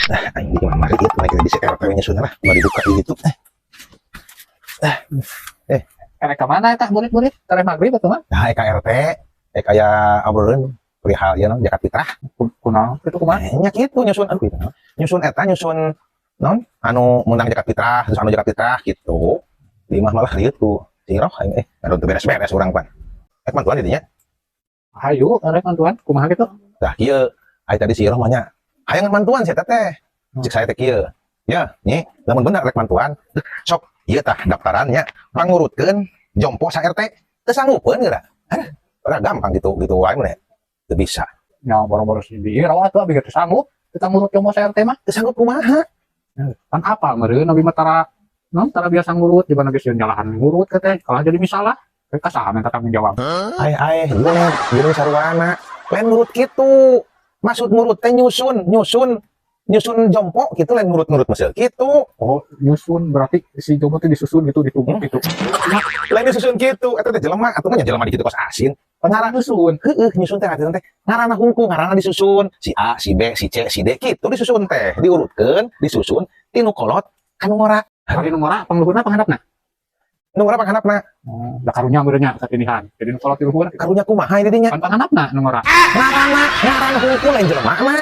Aing di kamar mari itu lagi di CRT nya sudah lah mari buka di YouTube Erek kemana eta murid-murid? Tare maghrib atau mah? nah EKRT kayak obrolan perihal ya non jakat fitrah Kunaon? Itu kumaha? nya gitu nyusun anu gitu nyusun eta nyusun non anu menang jakat fitrah terus anu jakat fitrah gitu di mah malah rieu tuh siroh aing anu teu beres-beres urang pan mantuan didinya Hayu, erek mantuan, kumaha gitu? tah kieu ai tadi siroh mah nya hayang mantuan saya teh cek saya teh kieu ya nyi lamun bener rek mantuan sok ieu tah daftarannya pangurutkeun jompo sa RT teu sanggupeun geura ora gampang gitu gitu wae mah teu bisa Ya boro-boro si di rawat tuh abis sanggup kita ngurut como RT mah. teu sanggup kumaha Kan apa meureun abi mah tara non tara biasa ngurut di mana geus nyalahan ngurut ke teh kalau jadi misalah ka saha minta tanggung jawab. ai gini sarwana lain nurut gitu maksud nurut teh nyusun jompo gitu lain nurut meuseuh gitu Oh, nyusun berarti si jomo teh disusun gitu ditumbuk gitu. lain disusun gitu eta teh jelema atuh mah jelema di kitu kos asin Ngaran nyusun. nyusun teh artinya teh ngaranna hungkul ngaranna disusun si A si B si C si D gitu disusun teh diurutkeun disusun tinu kolot ka nu ngora Hari nomor pangluhurna panghandapna. nu ngora panghandapna Oh, da karunya meureunnya satinihan. Jadi nu kolot di luhur karunya kumaha di dinya pan panghandapna nu ngora. ngaranna hungkul lain jelema mah